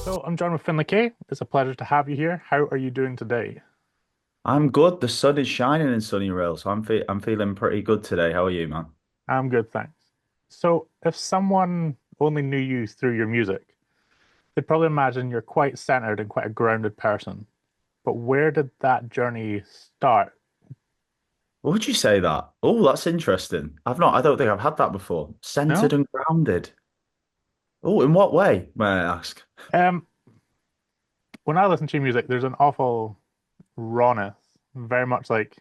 So I'm John with Finnlay K. It's a pleasure to have you here. How are you doing today? I'm good. The sun is shining in sunny Rhyl, so I'm feeling pretty good today. How are you, man? I'm good, thanks. So if someone only knew you through your music, they'd probably imagine you're quite centered and quite a grounded person. But where did that journey start? What would you say that? Oh, that's interesting. I don't think I've had that before. Centered No? and grounded. Oh, in what way, may I ask? Um, when I listen to your music, there's an awful rawness, very much like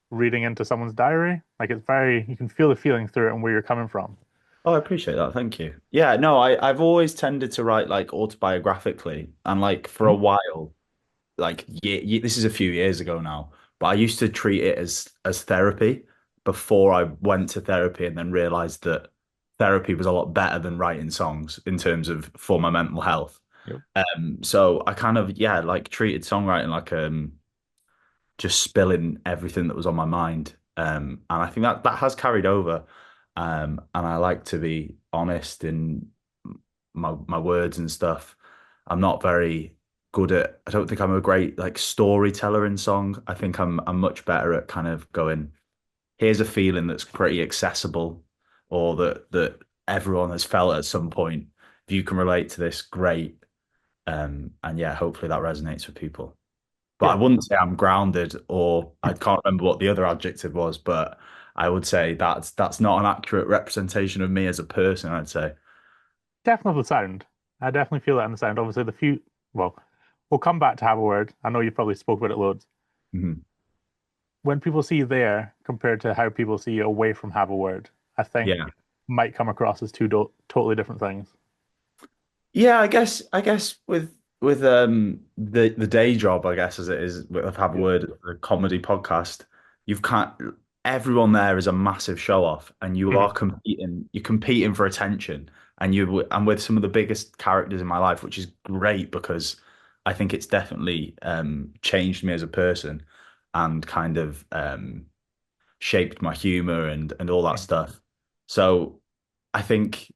reading into someone's diary. Like it's very, you can feel the feeling through it and where you're coming from. Oh, I appreciate that. Thank you. Yeah, no, I've always tended to write like autobiographically, and like for a Mhm. while, this is a few years ago now, but I used to treat it as therapy before I went to therapy and then realized that therapy was a lot better than writing songs in terms of for my mental health. Yep. So I kind of like treated songwriting like just spilling everything that was on my mind. And I think that has carried over. And I like to be honest in my words and stuff. I'm not very good at, I don't think I'm a great like storyteller in song. I think I'm much better at kind of going, here's a feeling that's pretty accessible or that everyone has felt at some point. If you can relate to this, great. And yeah, hopefully that resonates with people. But I Yeah, wouldn't say I'm grounded, or I can't remember what the other adjective was, but I would say that's not an accurate representation of me as a person, I'd say. definitely the sound. I definitely feel that in the sound. Obviously, well, we'll come back to Have a Word. I know you've probably spoke about it loads. Mhm. When people see you there compared to how people see you away from Have a Word, I think Yeah. might come across as two totally different things. Yeah, I guess with the day job, I guess as it is with Have a Yeah. Word, a comedy podcast, you've can't everyone there is a massive show off and Mhm. you're competing for attention and I'm with some of the biggest characters in my life, which is great because I think it's definitely changed me as a person and kind of shaped my humor and all that Mhm. stuff. So I think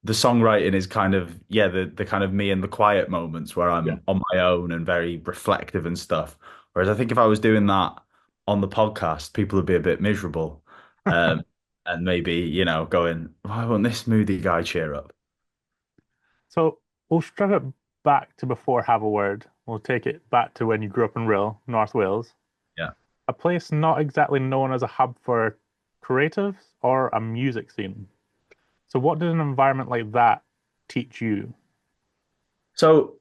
the songwriting is kind of the kind of me in the quiet moments where Yeah. I'm on my own and very reflective and stuff. Whereas I think if I was doing that on the podcast, people would be a bit miserable, um, and maybe going, why won't this moody guy cheer up? So we'll strip it back to before Have a Word. We'll take it back to when you grew up in Rhyl, North Wales, Yeah. a place not exactly known as a hub for creatives or a music scene. So what did an environment like that teach you? So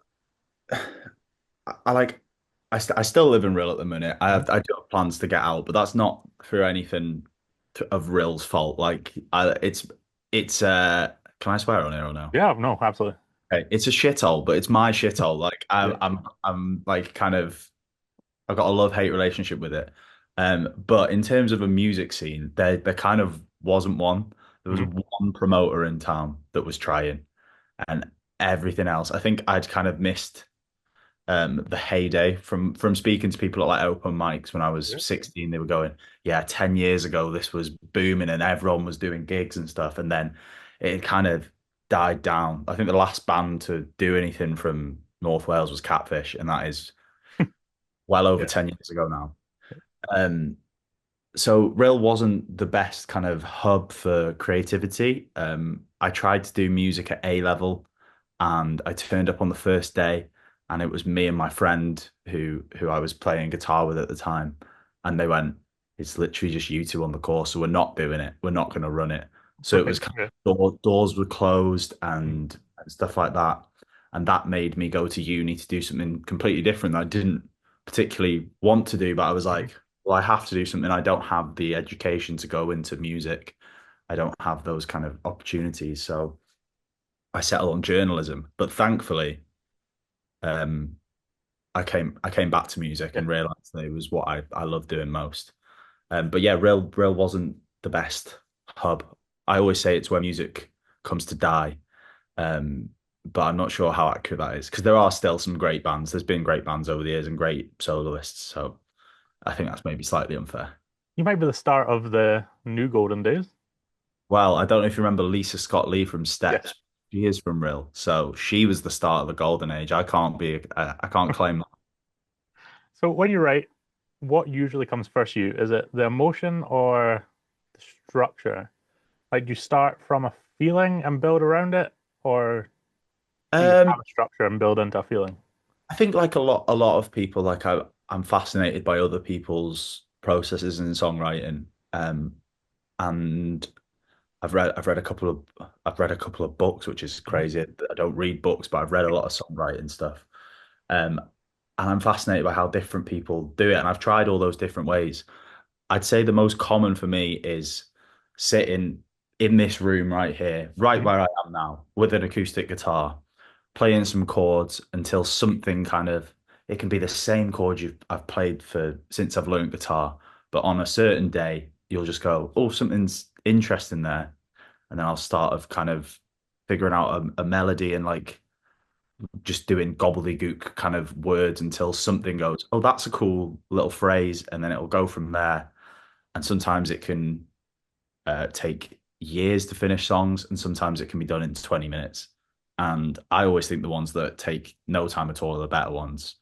I like I still live in Rhyl at the minute. Mhm. I do have plans to get out, but that's not through anything of Ryl's fault. It's can I swear on here or no? Yeah, no, absolutely. Okay, it's a shithole, but it's my shithole. Like Yeah. I'm like kind of I've got a love-hate relationship with it. But in terms of a music scene, there kind of wasn't one. There was Mhm. one promoter in town that was trying, and everything else. I think I'd kind of missed the heyday from speaking to people at like open mics when I was Yeah. 16. They were going, yeah, 10 years ago this was booming and everyone was doing gigs and stuff. And then it kind of died down. I think the last band to do anything from North Wales was Catfish, and that is well over Yeah. 10 years ago now. Um, so Rhyl wasn't the best kind of hub for creativity. I tried to do music at A level, and I turned up on the first day, and it was me and my friend who I was playing guitar with at the time, and they went, "It's literally just you two on the course, so we're not doing it. We're not going to run it." So it Right. was kind Yeah. of doors were closed Mhm. and stuff like that, and that made me go to uni to do something completely different that I didn't particularly want to do, but I was Mhm. like, well, I have to do something. I don't have the education to go into music. I don't have those kind of opportunities. So I settled on journalism. But thankfully, um, I came back to music Yeah. and realized that it was what I love doing most. But yeah, Rail wasn't the best hub. I always say it's where music comes to die. Um, but I'm not sure how accurate that is because there are still some great bands. There's been great bands over the years and great soloists. So I think that's maybe slightly unfair. You might be the start of the new golden days. Well, I don't know if you remember Lisa Scott Lee from Yes. Steps. She is from Rhyl, so she was the start of the golden age. I can't claim that. So when you write, what usually comes first to you? Is it the emotion or the structure? Like, do you start from a feeling and build around it, or do you just Um, have a structure and build into a feeling? I think like a lot of people, like I'm fascinated by other people's processes in songwriting. And I've read a couple of books, which is Mhm. crazy. I don't read books, but I've read a lot of songwriting stuff. Um, and I'm fascinated by how different people do it. And I've tried all those different ways. I'd say the most common for me is sitting in this room right here, right Mhm. where I am now, with an acoustic guitar, playing some chords until something kind of it can be the same chord I've played for since I've learned guitar, but on a certain day you'll just go, oh, something's interesting there, and then I'll start of kind of figuring out a melody and like just doing gobbledygook kind of words until something goes, oh, that's a cool little phrase, and then it'll go from there. And sometimes it can take years to finish songs, and sometimes it can be done in 20 minutes. And I always think the ones that take no time at all are the better ones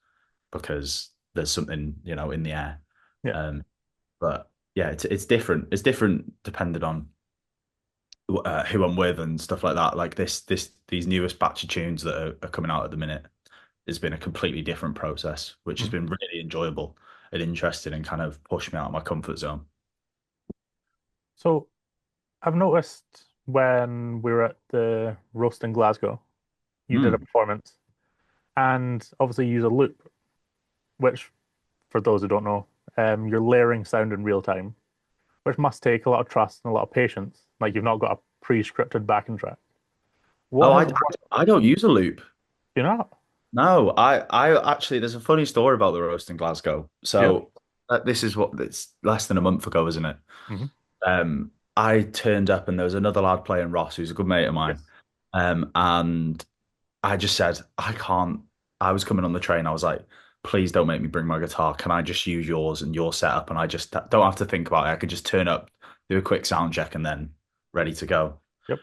because there's something, in the air. Yeah. Um, but yeah, it's different. It's different depending on who I'm with and stuff like that. Like these newest batch of tunes that are coming out at the minute has been a completely different process, which has Mhm. been really enjoyable and interesting and kind of pushed me out of my comfort zone. So I've noticed when we were at the roast in Glasgow, you did a Mm. performance, and obviously you use a loop, which, for those who don't know, you're layering sound in real time, which must take a lot of trust and a lot of patience. Like you've not got a pre-scripted backing track. Oh, What has worked? I don't use a loop. You know? No, I actually, there's a funny story about the roast in Glasgow. Yeah. So this is what it's less than a month ago, isn't it? Hmm. I turned up and there was another lad playing Ross, who's a good mate of mine. Yes. And I just said, I can't. I was coming on the train. I was like, please don't make me bring my guitar. Can I just use yours and your setup? And I just don't have to think about it. I could just turn up, do a quick sound check, and then ready to go. Yep.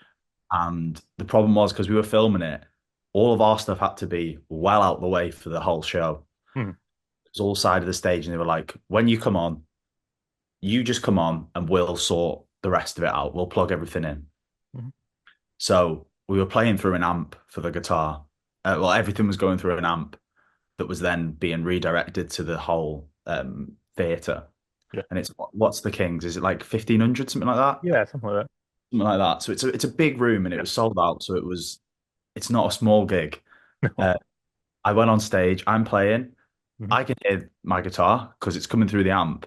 And the problem was because we were filming it, all of our stuff had to be well out the way for the whole show. Hmm. It was all side of the stage, and they were like, when you come on, you just come on and we'll sort the rest of it out. We'll plug everything in. Hmm. So we were playing through an amp for the guitar. Well, everything was going through an amp that was then being redirected to the whole theatre. Yeah. And it's what's the Kings? Is it like 1500, something like that? Yeah, something like Something like that. So it's a big room and it that. was sold out. So it's not a small gig. Yeah. No. Uh, I went on stage, I'm playing. Hmm. I can hear my guitar because it's coming through the amp.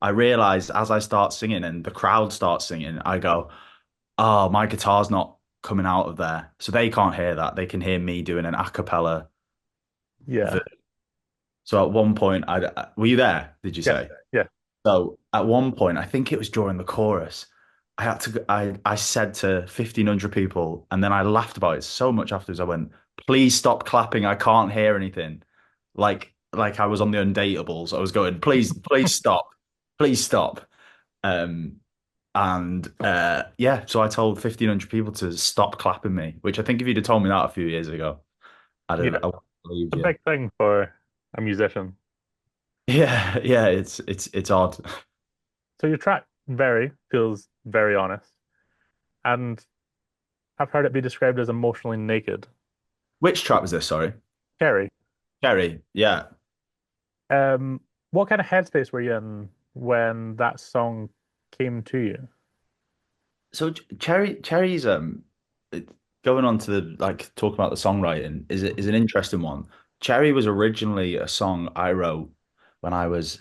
I realize as I start singing and the crowd starts singing, I go, oh, my guitar's not coming out of there. So they can't hear that. They can hear me doing an a cappella. Yeah. So at one point, were you there? Did you Yes. say? Yeah. So at one point, I think it was during the chorus, I said to 1,500 people, and then I laughed about it so much afterwards. I went, please stop clapping. I can't hear anything. Like I was on the Undateables. I was going, please stop. Please stop. Um, and yeah, so I told 1,500 people to stop clapping me, which I think if you'd have told me that a few years ago, Yeah. I wouldn't have believed A you. big thing for a musician. Yeah, yeah, it's odd. So your track very feels very honest, and I've heard it be described as emotionally naked. Which track was this? Sorry. Scary. Kerry. Yeah. Um, what kind of headspace were you in when that song came to you? So Cherry's going on to the like talk about the songwriting is an interesting one. Cherry was originally a song I wrote when I was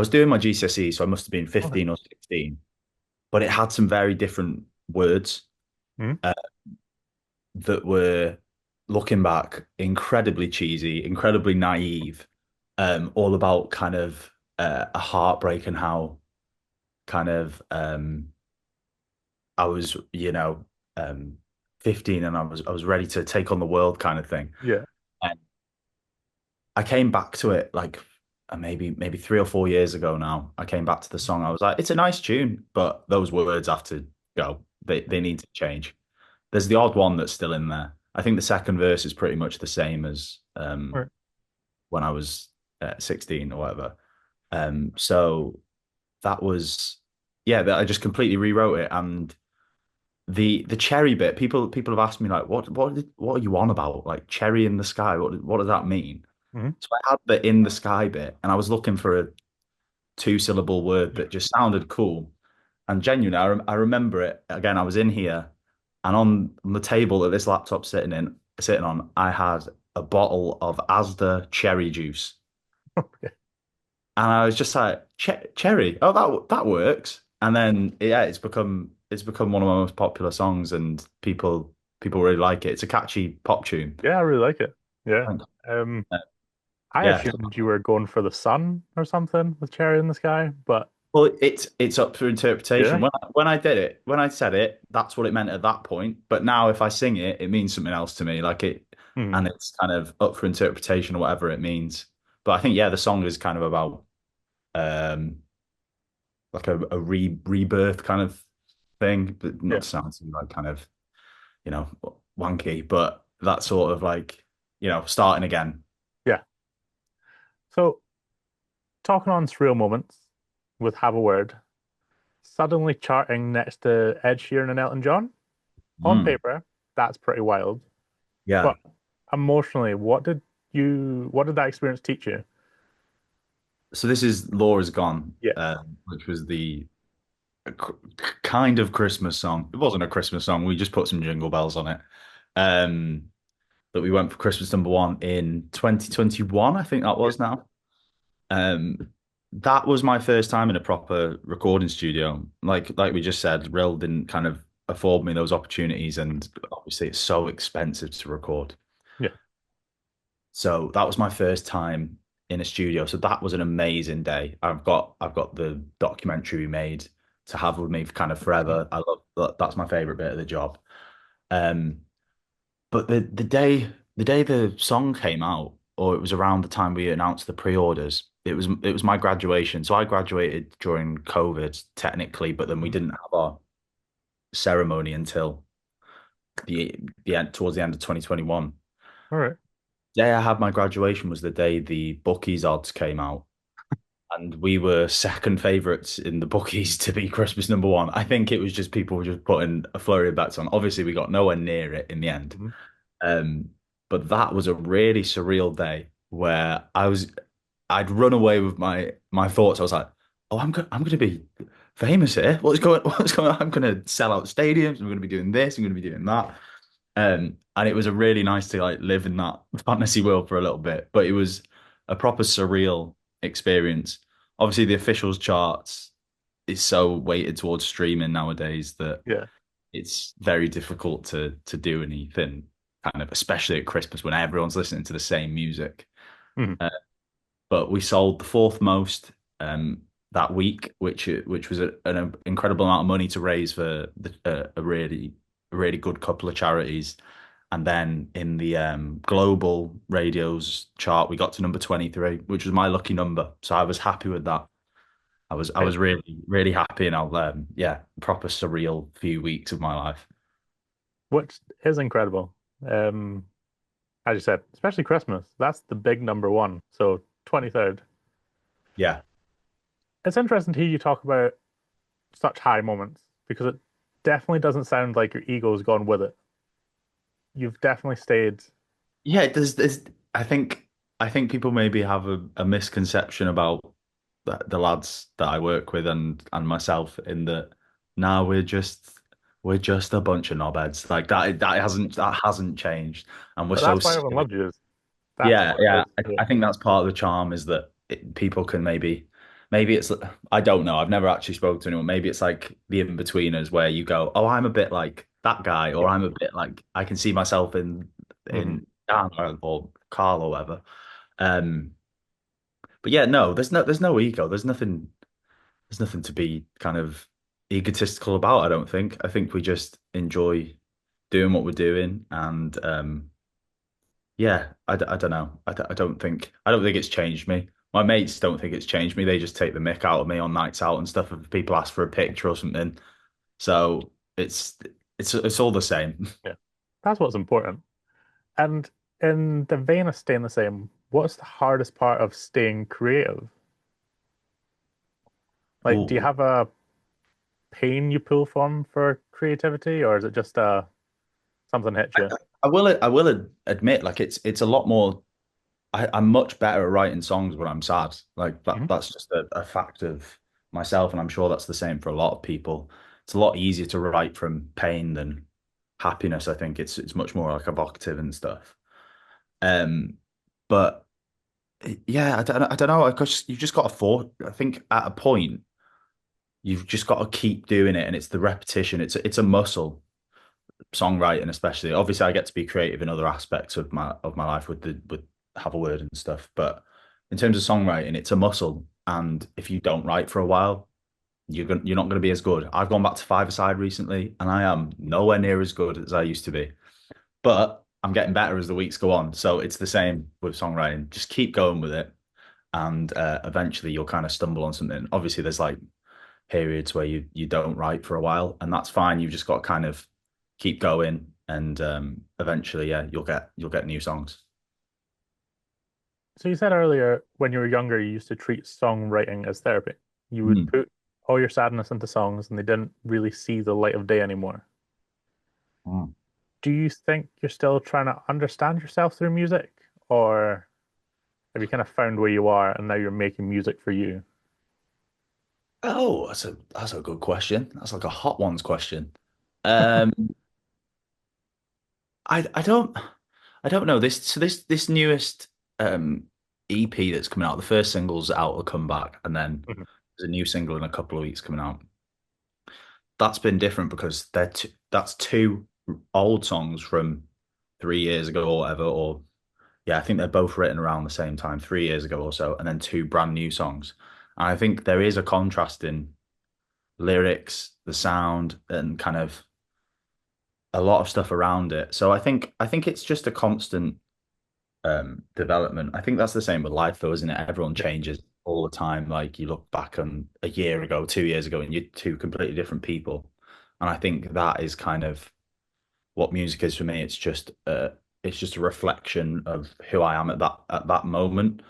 doing my GCSE, so I must have been Okay. 15 or 16, but it had some very different words Hmm. uh, that were looking back incredibly cheesy, incredibly naive, all about kind of a heartbreak and how kind of I was, 15 and I was ready to take on the world kind of thing. Yeah. And I came back to it like maybe 3 or 4 years ago now. I came back to the song. I was like, it's a nice tune, but those words have to go. They need to change. There's the odd one that's still in there. I think the second verse is pretty much the same as Right. when I was 16 or whatever. So that was yeah, that I just completely rewrote it. And the cherry bit, people have asked me like, what are you on about? Like cherry in the sky, what does that mean? Hmm. So I had the in the sky bit, and I was looking for a two-syllable word that just sounded cool. And genuinely, I remember it again. I was in here, and on the table that this laptop's sitting on, I had a bottle of Asda cherry juice, Okay. and I was just like, cherry, oh that works. And then yeah, it's become one of my most popular songs, and people really like it. It's a catchy pop tune. Yeah, I really like it. Yeah. And, Um, uh, I yeah, assumed you were going for the sun or something with cherry in the sky, but well, it's up for interpretation. yeah. When I said it, that's what it meant at that point. But now, if I sing it, it means something else to me. Hmm. And it's kind of up for interpretation or whatever it means. But I think, yeah, the song is kind of about um like a rebirth kind of thing, but Yeah. not to sound too like kind of you know wanky, but that sort of like starting again. Yeah. So talking on surreal moments with Have a Word, suddenly charting next to Ed Sheeran and Elton John. On Mm. paper, that's pretty wild. Yeah. But emotionally, what did that experience teach you? So this is Laura's Gone, Yeah. which was the a cr- kind of Christmas song. It wasn't a Christmas song. We just put some jingle bells on it. Um, that we went for Christmas number one in 2021, I think that Yeah. was now. Um, that was my first time in a proper recording studio. Like we just said, Rhyl didn't kind of afford me those opportunities, and obviously it's so expensive to record. Yeah. So that was my first time in a studio. So that was an amazing day. I've got the documentary we made to have with me for kind of Mm. forever. I love that's my favorite bit of the job. Um, but the day the song came out, or it was around the time we announced the pre-orders, it was my graduation. So I graduated during COVID technically, but then we Mm. didn't have our ceremony until the end towards the end of 2021. All right. Day I had my graduation was the day the bookies odds came out, and we were second favourites in the bookies to be Christmas number one. I think it was just people were just putting a flurry of bets on. Obviously, we got nowhere near it in the end. Mhm. Um, but that was a really surreal day where I'd run away with my thoughts. I was like, oh, I'm gonna be famous here. What's going on? I'm gonna sell out stadiums. I'm gonna be doing this. I'm gonna be doing that. And it was a really nice to like live in that fantasy world for a little bit, but it was a proper surreal experience. Obviously, the officials charts is so weighted towards streaming nowadays that Yeah. it's very difficult to do anything kind of, especially at Christmas when everyone's listening to the same music. Mhm. Uh, but we sold the fourth most that week, which was an incredible amount of money to raise for a really good couple of charities. And then in the global radios chart, we got to number 23, which was my lucky number. So I was happy with that. I It, was really happy, and I'll yeah, proper surreal few weeks of my life. which is incredible. As you said, especially Christmas. That's the big number one. So 23rd. Yeah. It's interesting to hear you talk about such high moments because it definitely doesn't sound like your ego's gone with it. You've definitely stayed. Yeah, there's I think people maybe have a misconception about the lads that I work with and myself in that now we're just a bunch of knobheads. Like that hasn't changed. And we're But so that's why everyone silly. loved you. That's Yeah, what it yeah. is. I, Yeah. I think that's part of the charm is that people can maybe it's I don't know. I've never actually spoken to anyone. Maybe it's like the in-betweeners where you go, oh, I'm a bit like that guy, or Yeah. I'm a bit like I can see myself in Hmm. Dan or Carl or whatever. Um, but yeah, no, there's no ego. There's nothing to be kind of egotistical about, I don't think. I think we just enjoy doing what we're doing, and yeah, I don't know. I don't think it's changed me. My mates don't think it's changed me. They just take the mick out of me on nights out and stuff if people ask for a picture or something. So it's It's all the same. Yeah. That's what's important. And in the vein of staying the same, what's the hardest part of staying creative? Like, do you Ooh. have a pain you pull from for creativity, or is it just something hits you? I will admit, like it's a lot more. I'm much better at writing songs when I'm sad. Like Hmm. that's just a fact of myself, and I'm sure that's the same for a lot of people. It's a lot easier to write from pain than happiness. I think it's much more like evocative and stuff. Um, but yeah, I don't know. Because you've just got to thought. I think at a point you've just got to keep doing it, and it's the repetition. It's a muscle. Songwriting especially. Obviously, I get to be creative in other aspects of my life with the with have a word and stuff. But in terms of songwriting, it's a muscle, and if you don't write for a while, you're not going to be as good. I've gone back to five-a-side recently, and I am nowhere near as good as I used to be. But I'm getting better as the weeks go on. So it's the same with songwriting. Just keep going with it, and eventually you'll kind of stumble on something. Obviously, there's like periods where you don't write for a while, and that's fine. You've just got to kind of keep going, and eventually, yeah, you'll get new songs. So you said earlier when you were younger, you used to treat songwriting as therapy. You would Mm. put all your sadness into songs and they didn't really see the light of day anymore. Mm. Do you think you're still trying to understand yourself through music? Or have you kind of found where you are and now you're making music for you? Oh, that's a good question. That's like a hot ones question. Um, I don't know this newest um EP that's coming out. The first single's out, will come back, and then Mhm. there's a new single in a couple of weeks coming out. That's been different because that's two old songs from 3 years ago or whatever, or yeah, I think they're both written around the same time, 3 years ago or so, and then two brand new songs. And I think there is a contrast in lyrics, the sound, and kind of a lot of stuff around it. So I think it's just a constant development. I think that's the same with life though, isn't it? Everyone Yeah. changes all the time. Like you look back on a year ago, 2 years ago, and you're two completely different people. And I think that is kind of what music is for me. It's just a reflection of who I am at that moment.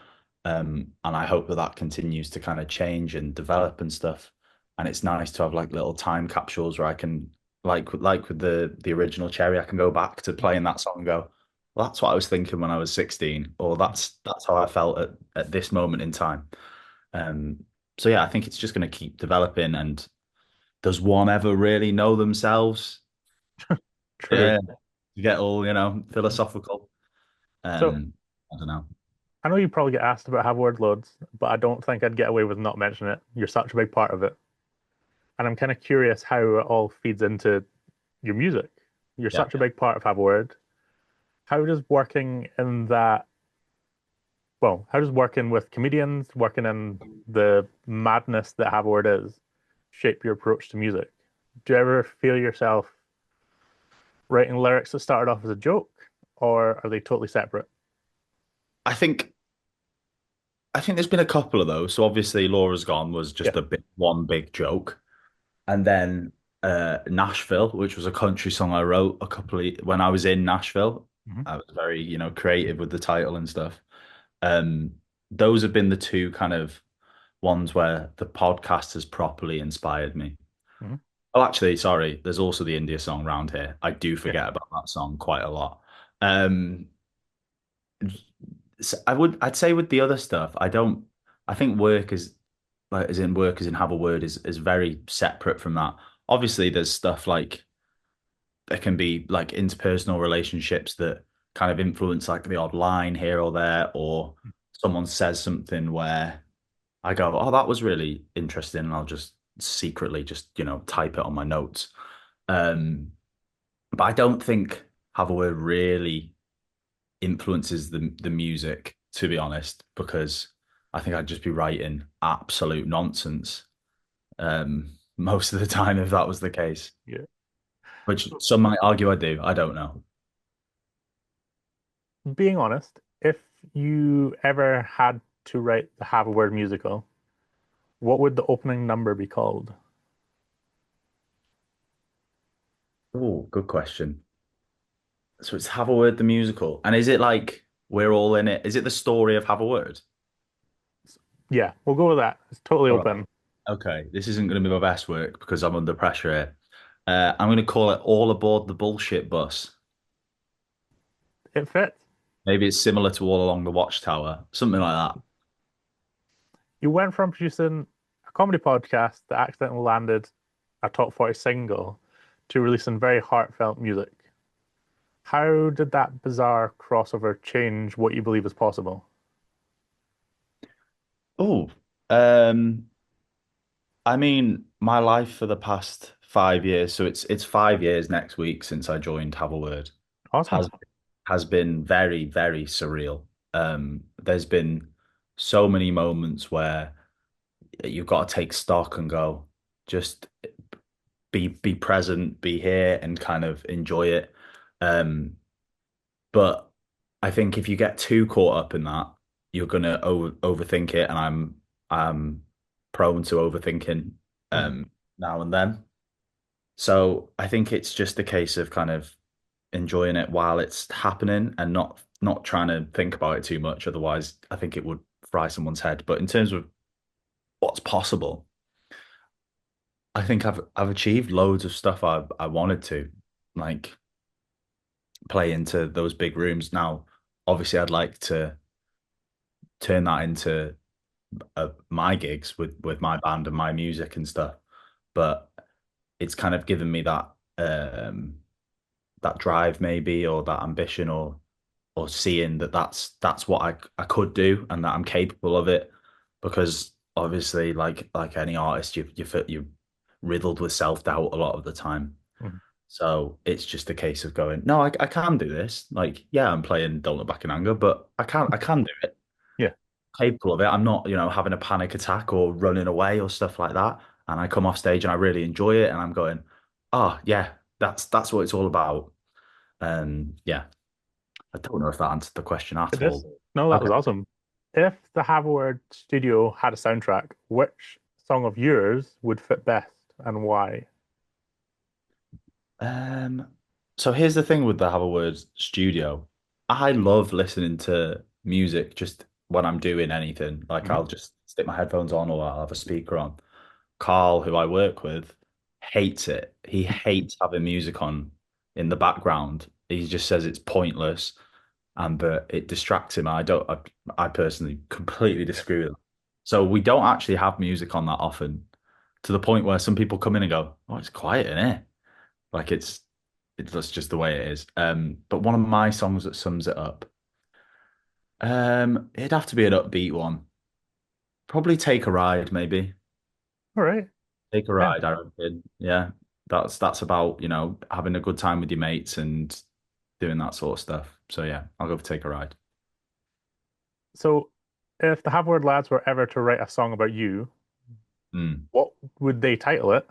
And I hope that that continues to kind of change and develop and stuff. And it's nice to have like little time capsules where I can like with the original Cherry, I can go back to playing that song and go, well, that's what I was thinking when I was 16, or that's how I felt at this moment in time. Um, so yeah, I think it's just going to keep developing. And does one ever really know themselves? True. Yeah, you get all, philosophical. So I don't know. I know you probably get asked about have word loads, but I don't think I'd get away with not mentioning it. You're such a big part of it. And I'm kind of curious how it all feeds into your music. You're Yeah. such a big part of Have a Word. How does working in that, well, how does working with comedians, working in the madness that Have a Word is, shape your approach to music? Do you ever feel yourself writing lyrics that started off as a joke, or are they totally separate? I think I think there's been a couple of those. So obviously Laura's Gone was Yeah. just one big joke. And then Nashville, which was a country song I wrote when I was in Nashville. Hmm. I was very, creative with the title and stuff. Um, those have been the two kind of ones where the podcast has properly inspired me. Hmm. Oh, actually, sorry. There's also the India song round here. I do Yeah. forget about that song quite a lot. Um, I'd say with the other stuff, I don't. I think work is like as in have a word is very separate from that. Obviously, there's stuff like there can be like interpersonal relationships that kind of influence like the odd line here or there, or someone says something where I go, "Oh, that was really interesting," and I'll just secretly just type it on my notes. Um, but I don't think have a word really influences the music, to be honest, because I think I'd just be writing absolute nonsense most of the time if that was the case. Yeah. Which some might argue I do. I don't know. Being honest, if you ever had to write the Have a Word musical, what would the opening number be called? Oh, good question. So it's Have a Word the musical, and is it like we're all in it? Is it the story of Have a Word? Yeah, we'll go with that. It's totally All right. open. Okay, this isn't going to be my best work because I'm under pressure here. I'm going to call it All Aboard the Bullshit Bus. It fits. Maybe it's similar to All Along the Watchtower, something like that. You went from producing a comedy podcast that accidentally landed a top 40 single to releasing very heartfelt music. How did that bizarre crossover change what you believe is possible? Oh, um, I mean, my life for the past 5 years, so it's 5 years next week since I joined Have a Word, Awesome. has has been very, very surreal. There's been so many moments where you've got to take stock and go, just be present, be here, and kind of enjoy it. Um, but I think if you get too caught up in that, you're gonna overthink it, and I'm prone to overthinking Mhm. now and then. So I think it's just a case of kind of enjoying it while it's happening and not trying to think about it too much. Otherwise, I think it would fry someone's head. But in terms of what's possible, I think I've achieved loads of stuff I wanted to, like play into those big rooms. Now, obviously, I'd like to turn that into my gigs with my band and my music and stuff. But it's kind of given me um that drive maybe or that ambition or seeing that that's what I could do and that I'm capable of it because obviously like any artist you're riddled with self-doubt a lot of the time. Mhm. So it's just a case of going, no, I can do this. Like, yeah, I'm playing Don't Look Back in Anger, but I can do it. Yeah. Capable of it. I'm not, having a panic attack or running away or stuff like that. And I come off stage and I really enjoy it and I'm going, oh yeah, that's what it's all about. Yeah, I don't know if that answered the question It at is. all. No, that Okay. was awesome. If the Have a Word studio had a soundtrack, which song of yours would fit best and why? Um, so here's the thing with the Have a Word studio. I love listening to music just when I'm doing anything. Like Mhm. I'll just stick my headphones on or I'll have a speaker on. Carl, who I work with, hates it. He hates having music on in the background. He just says it's pointless and that it distracts him. I personally completely disagree with that. So we don't actually have music on that often to the point where some people come in and go, "Oh, it's quiet in here." Like that's just the way it is. But one of my songs that sums it up, it'd have to be an upbeat one. Probably Take a Ride, maybe. All right. Take a Yeah. ride, I reckon. Yeah. That's about, having a good time with your mates and doing that sort of stuff. So yeah, I'll go for Take a Ride. So if the Have a Word lads were ever to write a song about you, Mm. what would they title it?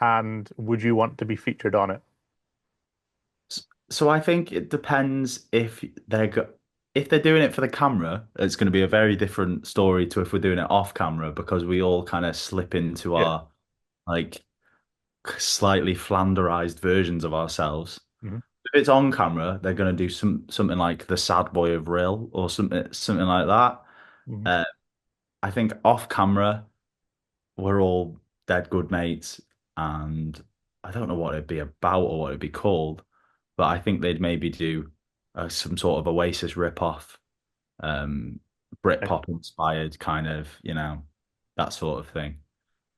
And would you want to be featured on it? So I think it depends if they're doing it for the camera, it's going to be a very different story to if we're doing it off camera because we all kind of slip into Yeah. our like slightly flanderized versions of ourselves. Hmm. If it's on camera, they're going to do something like the sad boy of Rhyl or something like that. Hmm. Uh, I think off camera, we're all dead good mates, and I don't know what it'd be about or what it'd be called, but I think they'd maybe do some sort of Oasis rip-off, um, Nice. Britpop inspired kind of, that sort of thing.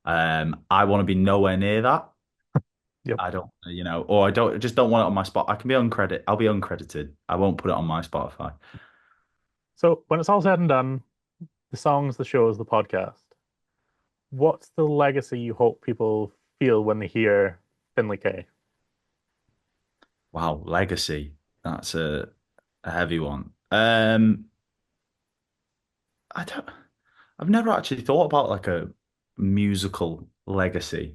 I want to be nowhere near that. Yep. I don't, or I just don't want it on my spot. I can be uncredited. I'll be uncredited. I won't put it on my Spotify. So when it's all said and done, the songs, the shows, the podcast, what's the legacy you hope people feel when they hear Finnlay K? Wow, legacy. That's a heavy one. I don't. I've never actually thought about like a musical legacy,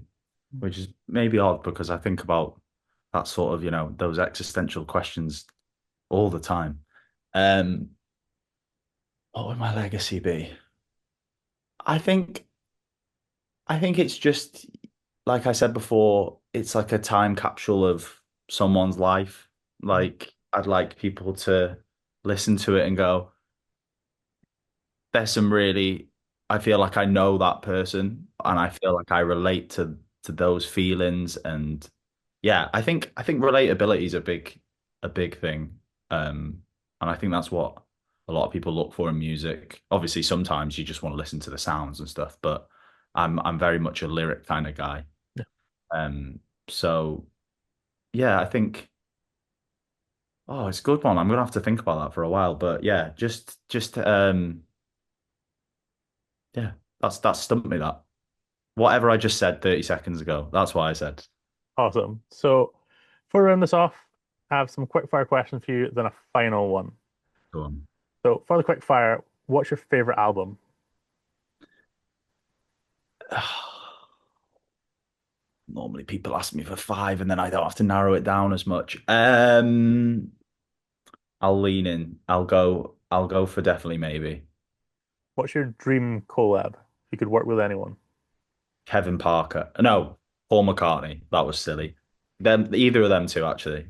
which is maybe odd because I think about that sort of, those existential questions all the time. Um, what would my legacy be? I think I think it's just. like I said before, it's like a time capsule of someone's life. Mhm. Like I'd like people to listen to it and go, there's some really, I feel like I know that person and I feel like I relate to those feelings. And yeah, I think relatability is a big thing. And I think that's what a lot of people look for in music. Obviously sometimes you just want to listen to the sounds and stuff, but I'm very much a lyric kind of guy. Yeah. um so yeah, I think, oh, it's a good one. I'm gonna have to think about that for a while, but yeah, just yeah, that's stumped me, that. Whatever I just said 30 seconds ago, that's what I said. Awesome. So, for round this off, I have some quick fire questions for you, then a final one. Go on. So, for the quick fire, what's your favorite album? Normally people ask me for five and then I don't have to narrow it down as much. I'll lean in. I'll go for definitely maybe. What's your dream collab? If you could work with anyone. Kevin Parker. No, Paul McCartney. That was silly. Them, either of them two actually.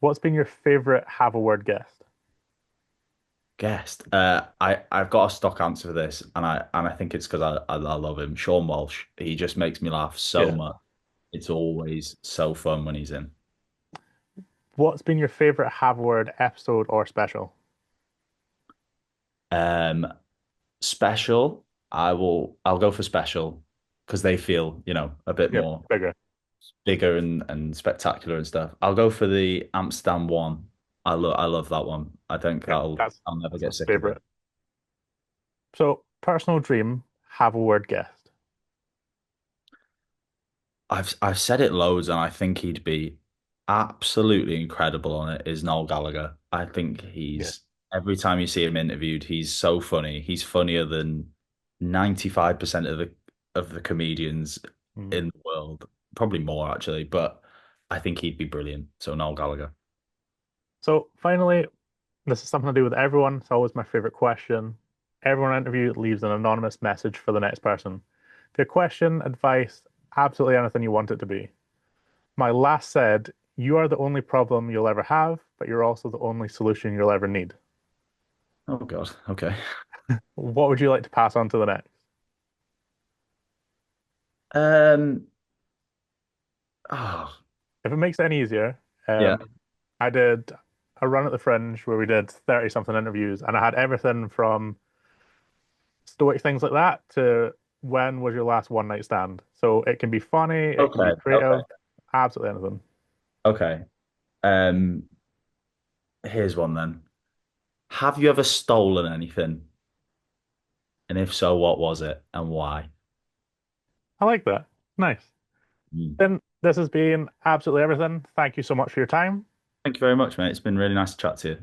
What's been your favorite have a word guest? Guessed. I've got a stock answer for this, and I think it's because I love him. Sean Walsh. He just makes me laugh so Yeah. much. It's always so fun when he's in. What's been your favorite have a word episode or special? Um, Special. I'll go for special because they feel, a bit Yeah, more bigger. bigger and spectacular and stuff. I'll go for the Amsterdam one. I love that one. I think Yeah, I'll never that's get my sick of it. favorite. So, personal dream, have a word guest. I've said it loads, and I think he'd be absolutely incredible on it. Is Noel Gallagher? I think Yeah. he's every time you see him interviewed, he's so funny. He's funnier than 95% of the comedians Mm. in the world, probably more actually. But I think he'd be brilliant. So Noel Gallagher. So, finally, this is something to do with everyone. It's always my favorite question. Everyone I interview leaves an anonymous message for the next person. Their question, advice, absolutely anything you want it to be. My last said, you are the only problem you'll ever have, but you're also the only solution you'll ever need. Oh God. Okay. What would you like to pass on to the next? Um. Oh, If it makes it any easier, yeah. I did a run at the Fringe where we did 30 something interviews, and I had everything from stoic things like that to when was your last one night stand. So it can be funny, it can be Okay. Okay. creative, absolutely anything. Okay. Um. Here's one then. Have you ever stolen anything? And if so, what was it and why? I like that. Nice. Mm. Then this has been absolutely everything. Thank you so much for your time. Thank you very much, mate. It's been really nice to chat to you.